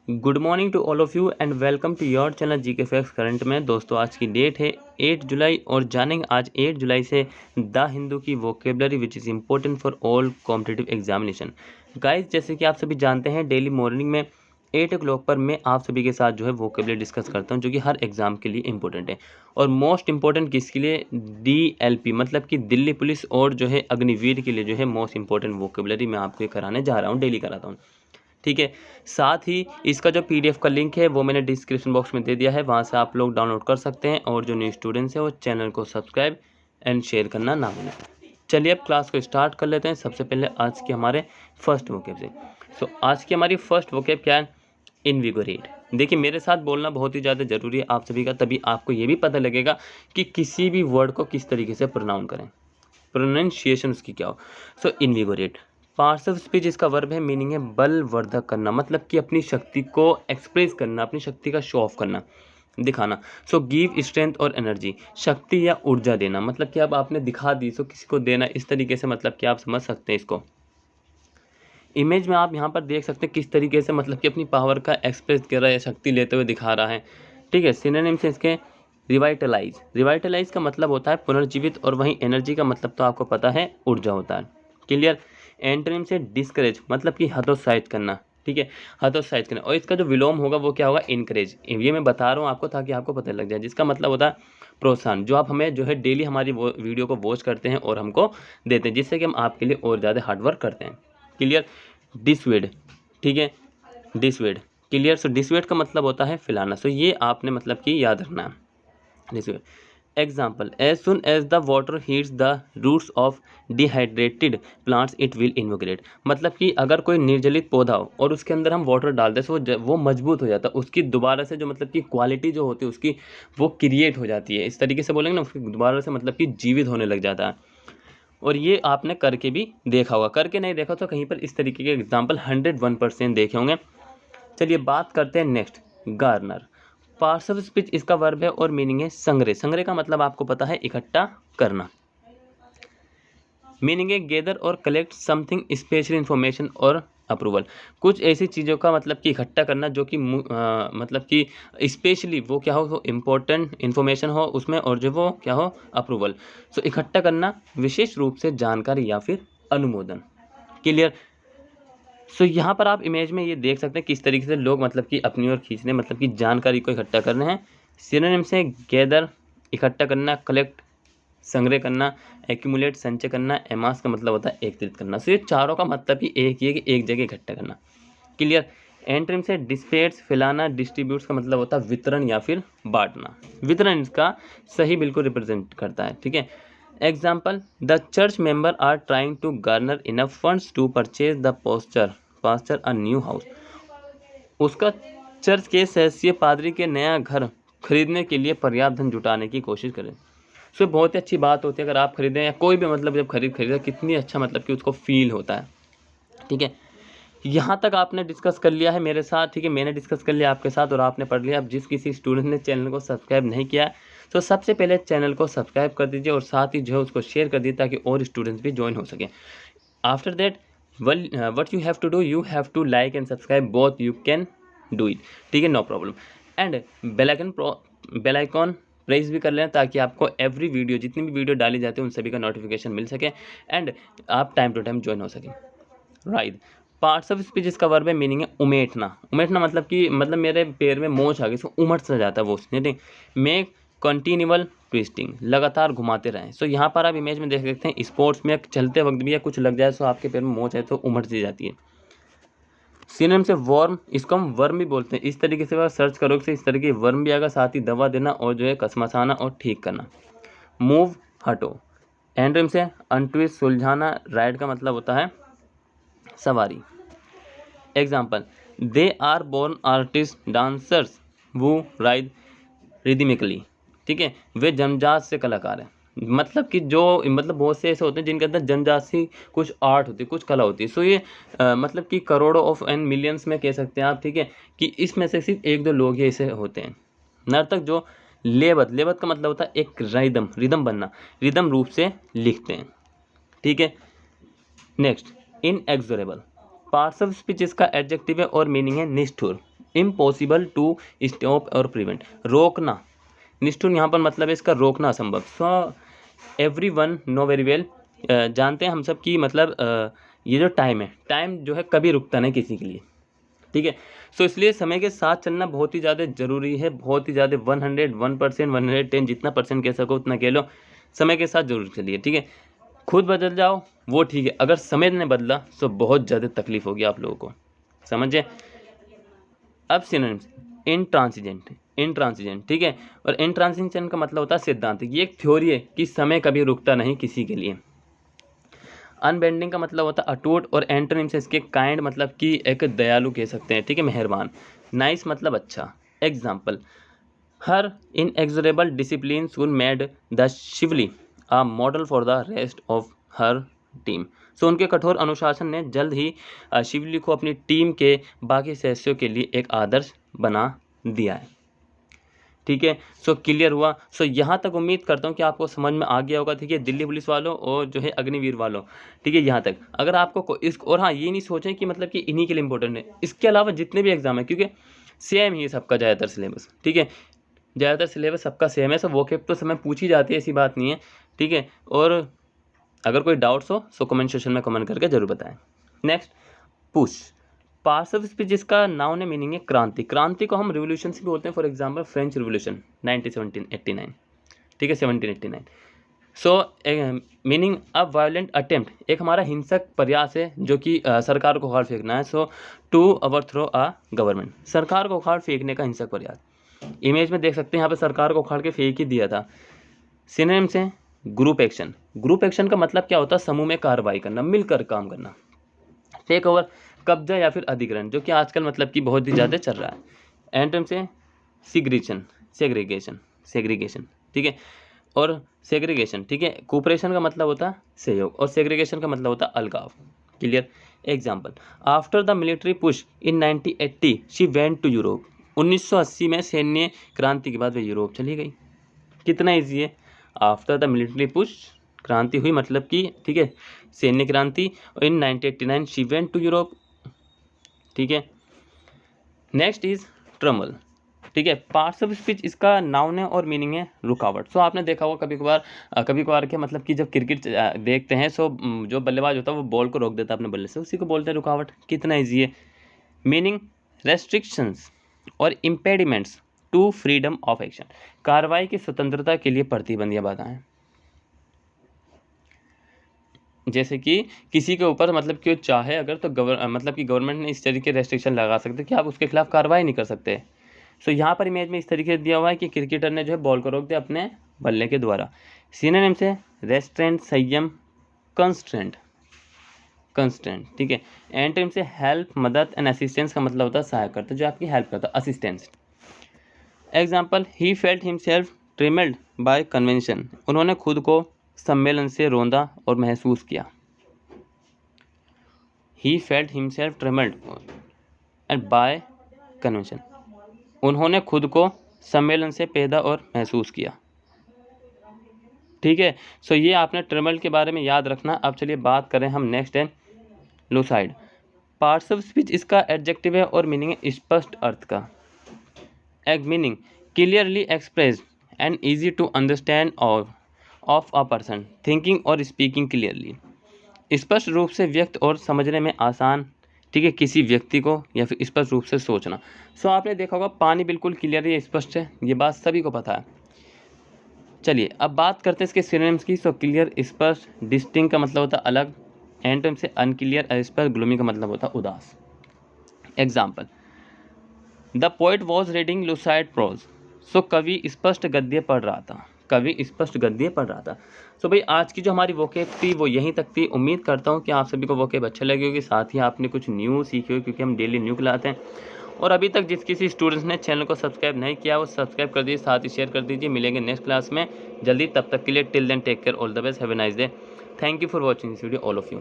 Good morning to all of you and welcome to your channel GK facts current में। दोस्तों आज की date है 8 जुलाई और जानेंगे आज 8 जुलाई से द हिंदू की vocabulary which is important for all competitive examination. Guys जैसे कि आप सभी जानते हैं डेली मॉर्निंग में 8 o'clock पर मैं आप सभी के साथ जो है वोकेबलरी डिस्कस करता हूं जो कि हर एग्ज़ाम के लिए इंपॉर्टेंट है। और मोस्ट इंपॉर्टेंट किसके लिए? DLP मतलब कि दिल्ली पुलिस और जो है अग्निवीर के लिए जो है मोस्ट इंपॉर्टेंट वोकेबलरी मैं आपको कराने जा रहा हूँ, डेली कराता हूँ। ठीक है, साथ ही इसका जो PDF का लिंक है वो मैंने डिस्क्रिप्शन बॉक्स में दे दिया है, वहाँ से आप लोग डाउनलोड कर सकते हैं। और जो न्यू स्टूडेंट्स हैं वो चैनल को सब्सक्राइब एंड शेयर करना ना भूलें। चलिए अब क्लास को स्टार्ट कर लेते हैं। सबसे पहले आज के हमारे फर्स्ट वोकेब से। सो आज की हमारी फर्स्ट वोकेब क्या है? इनविगोरेट। देखिए मेरे साथ बोलना बहुत ही ज़्यादा ज़रूरी है आप सभी का, तभी आपको ये भी पता लगेगा कि किसी भी वर्ड को किस तरीके से प्रोनाउंस करें, प्रोनाउंसिएशन उसकी क्या हो। सो इनविगोरेट पार्ट्स ऑफ स्पीच इसका वर्ब है, मीनिंग है बलवर्धक करना, मतलब कि अपनी शक्ति को एक्सप्रेस करना, अपनी शक्ति का शो ऑफ करना, दिखाना। सो गिव स्ट्रेंथ और एनर्जी, शक्ति या ऊर्जा देना, मतलब कि अब आपने दिखा दी सो किसी को देना, इस तरीके से मतलब कि आप समझ सकते हैं इसको। इमेज में आप यहाँ पर देख सकते हैं किस तरीके से मतलब कि अपनी पावर का एक्सप्रेस कर रहा है, शक्ति लेते हुए दिखा रहा है। ठीक है, सिनोनिम से इसके रिवाइटलाइज। रिवाइटलाइज का मतलब होता है पुनर्जीवित, और वहीं एनर्जी का मतलब तो आपको पता है ऊर्जा होता है। क्लियर। एंटोनिम से डिस्करेज मतलब कि हतोत्साहित करना। ठीक है, हतोत्साहित करना, और इसका जो विलोम होगा वो क्या होगा? इनकरेज। ये मैं बता रहा हूँ आपको ताकि आपको पता लग जाए, जिसका मतलब होता है प्रोत्साहन, जो आप हमें जो है डेली हमारी वीडियो को वॉच करते हैं और हमको देते हैं, जिससे कि हम आपके लिए और ज़्यादा हार्डवर्क करते हैं। क्लियर। डिसवेड, ठीक है, डिसवेड। क्लियर। सो डिसवेड का मतलब होता है फैलाना। सो ये आपने मतलब कि याद रखना है, dissuade. Example, as soon as the water hits the roots of dehydrated plants it will invigorate, मतलब कि अगर कोई निर्जलित पौधा हो और उसके अंदर हम वाटर डाल दें तो वो मजबूत हो जाता है, उसकी दोबारा से जो मतलब कि क्वालिटी जो होती है उसकी वो क्रिएट हो जाती है। इस तरीके से बोलेंगे ना, उसकी दोबारा से मतलब कि जीवित होने लग जाता है। और ये आपने करके भी देखा होगा, करके नहीं देखा तो कहीं पर इस तरीके के एग्जाम्पल 101% देखे होंगे। चलिए बात करते हैं next, Garner. Parts of speech इसका वर्ब है और मीनिंग है संग्रह। संग्रह का मतलब आपको पता है इकट्ठा करना। मीनिंग है गेदर और कलेक्ट समथिंग स्पेशल इंफॉर्मेशन और अप्रूवल, कुछ ऐसी चीज़ों का मतलब कि इकट्ठा करना जो कि मतलब कि स्पेशली वो क्या हो, वो इम्पोर्टेंट इन्फॉर्मेशन हो उसमें, और जो वो क्या हो, अप्रूवल। सो इकट्ठा करना विशेष रूप से जानकारी या फिर अनुमोदन। क्लियर। सो यहाँ पर आप इमेज में ये देख सकते हैं किस तरीके से लोग मतलब कि अपनी ओर खींचने, मतलब कि जानकारी को इकट्ठा करने हैं। सिनोनिम से गैदर इकट्ठा करना, कलेक्ट संग्रह करना, एक्यूमुलेट संचय करना, एमास का मतलब होता है एकत्रित करना। सो ये चारों का मतलब ही एक ही है कि एक जगह इकट्ठा करना। क्लियर। एंट्रीम से डिस्पेट्स फैलाना, डिस्ट्रीब्यूट्स का मतलब होता है वितरण या फिर बांटना। वितरण इसका सही बिल्कुल रिप्रेजेंट करता है। ठीक है। Example, the church member are trying to garner enough funds to purchase the pastor a new house, उसका चर्च के सदस्य पादरी के नया घर खरीदने के लिए पर्याप्त धन जुटाने की कोशिश करें। सो बहुत ही अच्छी बात होती है अगर आप खरीदें या कोई भी मतलब जब खरीदे कितनी अच्छा मतलब कि उसको फील होता है। ठीक है, यहाँ तक आपने डिस्कस कर लिया है मेरे साथ। ठीक है, मैंने डिस्कस कर लिया आपके साथ और आपने पढ़ लिया। अब जिस किसी स्टूडेंट ने चैनल को सब्सक्राइब नहीं किया तो सबसे पहले चैनल को सब्सक्राइब कर दीजिए और साथ ही जो है उसको शेयर कर दीजिए ताकि और स्टूडेंट्स भी ज्वाइन हो सकें। After that what you have to do, you have to like and subscribe, both you can do it। ठीक है, no problem. And bell icon press भी कर लें ताकि आपको एवरी वीडियो, जितनी भी वीडियो डाली जाती है उन सभी का नोटिफिकेशन मिल सके एंड आप टाइम टू टाइम ज्वाइन हो सकें। राइट। पार्ट्स ऑफ स्पीच इसका वर्ब है, मीनिंग है उमेटना। उमेटना मतलब कि मतलब मेरे पैर में मोच आ गई, इसको उमट सा जाता है वो उसने। मैं कंटिन्यूअल ट्विस्टिंग, लगातार घुमाते रहें। सो यहाँ पर आप इमेज में देख सकते हैं स्पोर्ट्स में चलते वक्त भी या कुछ लग जाए तो आपके पैर में मोच है तो उमट सी जाती है। सिनोनिम से वर्म, इसको हम वर्म भी बोलते हैं। इस तरीके से अगर सर्च करोगे तो इस तरीके वर्म भी आएगा, साथ ही दवा देना और जो है कसमसाना और ठीक करना। मूव, हटो। एंड्रिम से अनट्विस्ट, सुलझाना। राइड का मतलब होता है सवारी। Example, they are born artist dancers वो राइड रिदमिकली। ठीक है, वे जन्मजात से कलाकार हैं, मतलब कि जो मतलब बहुत से ऐसे होते हैं जिनके अंदर जन्मजात सी कुछ आर्ट होती है, कुछ कला होती है। सो ये मतलब कि करोड़ों ऑफ एंड मिलियंस में कह सकते हैं आप। ठीक है, कि इसमें से सिर्फ एक दो लोग ही ऐसे होते हैं नर्तक जो लेबत, लेबत का मतलब होता है एक रिदम, रिदम बनना, रिदम रूप से लिखते हैं। ठीक है। नेक्स्ट, इनएक्सोरेबल। पार्ट्स ऑफ स्पीच इसका एडजेक्टिव है और मीनिंग है निष्ठुर। इम्पॉसिबल टू स्टॉप और प्रिवेंट, रोकना, निष्ठुर यहाँ पर मतलब है इसका रोकना असंभव। So every one know very well, जानते हैं हम सब की मतलब ये जो टाइम है, टाइम जो है कभी रुकता नहीं किसी के लिए, ठीक है। सो इसलिए समय के साथ चलना बहुत ही ज़्यादा ज़रूरी है, बहुत ही ज़्यादा 101%, 110 जितना परसेंट कह सको उतना कह लो, समय के साथ जरूर चलिए, ठीक है। खुद बदल जाओ वो ठीक है, अगर समय ने बदला तो बहुत ज़्यादा तकलीफ होगी आप लोगों को, समझे। अब सिनोनिम्स, इंट्रांसिजेंट, इंट्रांसिजेंट, ठीक है। और इंट्रांसिजेंट का मतलब होता है सिद्धांत, ये एक थ्योरी है कि समय कभी रुकता नहीं किसी के लिए। अनबेंडिंग का मतलब होता है अटूट, और एंटोनिम से इसके काइंड मतलब कि एक दयालु कह सकते हैं, ठीक है, मेहरबान। नाइस मतलब अच्छा। Example, her inexorable discipline soon made the Shivali a model for the rest of her team. So उनके कठोर अनुशासन ने जल्द ही शिवली को अपनी टीम के बाकी सदस्यों के लिए एक आदर्श बना दिया है, ठीक है। सो क्लियर हुआ। सो यहाँ तक उम्मीद करता हूँ कि आपको समझ में आ गया होगा, ठीक है, दिल्ली पुलिस वालों और जो है अग्निवीर वालों, ठीक है, यहाँ तक। अगर आपको इस, और हाँ ये नहीं सोचें कि मतलब कि इन्हीं के लिए इंपॉर्टेंट है, इसके अलावा जितने भी एग्जाम है, क्योंकि सेम ही है सबका ज़्यादातर सिलेबस, ठीक है, ज़्यादातर सिलेबस सबका सेम है। सब वोकेब तो समय पूछी जाती है, ऐसी बात नहीं है, ठीक है। और अगर कोई डाउट्स हो तो कमेंट सेक्शन में कमेंट करके जरूर बताएं। नेक्स्ट, पुश, पार्सिव स्पीच जिसका नाउन है मीनिंग है क्रांति। क्रांति को हम रिवोल्यूशन से भी बोलते हैं, फॉर एग्जांपल फ्रेंच रिवोल्यूशन 1789, ठीक है, 1789। सो मीनिंग अ वायलेंट अटेम्प्ट, एक हमारा हिंसक प्रयास है जो कि सरकार को उखाड़ फेंकना है। सो टू ओवरथ्रो अ गवर्नमेंट, सरकार को उखाड़ फेंकने का हिंसक प्रयास। इमेज में देख सकते हैं यहाँ पे सरकार को उखाड़ के फेंक ही दिया था। सिनोनिम्स से ग्रुप एक्शन, ग्रुप एक्शन का मतलब क्या होता है, समूह में कार्रवाई करना, मिलकर काम करना। टेक ओवर, कब्जा या फिर अधिग्रहण, जो कि आजकल मतलब कि बहुत ही ज़्यादा चल रहा है। एंटोनिम से सिग्रेशन, सेग्रीगेशन, सेग्रीगेशन, ठीक है, और सेग्रीगेशन, ठीक है। कोऑपरेशन का मतलब होता है सहयोग, और सेग्रीगेशन का मतलब होता है अलगाव, clear. Example, after the military push in 1980 she went to Europe. 1980 में सैन्य क्रांति के बाद वे यूरोप चली गई। कितना ईजी है, आफ्टर द मिलिट्री पुश, क्रांति हुई मतलब कि, ठीक है, सैन्य क्रांति, और इन 1989 शी वेंट टू यूरोप, ठीक है। नेक्स्ट इज ट्रमल, ठीक है, पार्ट्स ऑफ स्पीच इसका नाउन है और मीनिंग है रुकावट। सो आपने देखा होगा कभी कभार के मतलब कि जब क्रिकेट देखते हैं, सो जो बल्लेबाज होता है वो बॉल को रोक देता है अपने बल्ले से, उसी को बोलते हैं रुकावट। कितना ईजी है। मीनिंग रेस्ट्रिक्शंस और impediments to freedom of action, कार्रवाई की स्वतंत्रता के लिए प्रतिबंध या बाधाएं। जैसे कि किसी के ऊपर मतलब कि चाहे अगर तो मतलब कि गवर्नमेंट ने इस तरीके रेस्ट्रिक्शन लगा सकते कि आप उसके खिलाफ कार्रवाई नहीं कर सकते। सो यहाँ पर इमेज में इस तरीके से दिया हुआ है कि क्रिकेटर ने जो है बॉल को रोक दिया अपने बल्ले के द्वारा। सिनोनिम से रेस्ट्रेंट, संयम, कंस्ट्रेंट, कंस्ट्रेंट, ठीक है। एंटोनिम से हेल्प, मदद, एंड असिस्टेंस का मतलब होता है सहायक करता, जो आपकी हेल्प करता है, assistance. Example, he felt himself trammelled by convention, उन्होंने खुद को सम्मेलन से रौंदा और महसूस किया। He felt himself trammelled and by convention, उन्होंने खुद को सम्मेलन से पैदा और महसूस किया, ठीक है। सो ये आपने ट्रिमल्ड के बारे में याद रखना। अब चलिए बात करें हम नेक्स्ट है लूसाइड। पार्ट्स ऑफ स्पीच इसका एडजेक्टिव है और मीनिंग है स्पष्ट अर्थ का। Meaning clearly expressed and easy to understand of a person thinking और स्पीकिंग क्लियरली, स्पष्ट रूप से व्यक्त और समझने में आसान, ठीक है, किसी व्यक्ति को या फिर स्पष्ट रूप से सोचना। सो आपने देखा होगा पानी बिल्कुल क्लियर है, स्पष्ट है, ये बात सभी को पता है। चलिए अब बात करते हैं इसके सिनोनिम्स की। सो क्लियर, स्पष्ट, डिस्टिंक्ट का मतलब होता है अलग, एंटोनिम से अनक्लियर, अस्पष्ट, ग्लूमी का मतलब होता है उदास। Example, the poet was reading lucid prose. So कवि स्पष्ट गद्य पढ़ रहा था, कवि स्पष्ट गद्य पढ़ रहा था। सो भाई आज की जो हमारी वोकेब थी वो यहीं तक थी। उम्मीद करता हूँ कि आप सभी को वोकेब अच्छा लगी होगी, साथ ही आपने कुछ न्यू सीखी होगी, क्योंकि हम डेली न्यू लाते हैं। और अभी तक जिस किसी स्टूडेंट्स ने चैनल को सब्सक्राइब नहीं किया वो सब्सक्राइब कर दीजिए, साथ ही शेयर कर दीजिए। मिलेंगे नेक्स्ट क्लास में जल्दी, तब तक के लिए till then take care, all the best, have a nice day. Thank you for watching this video all of you.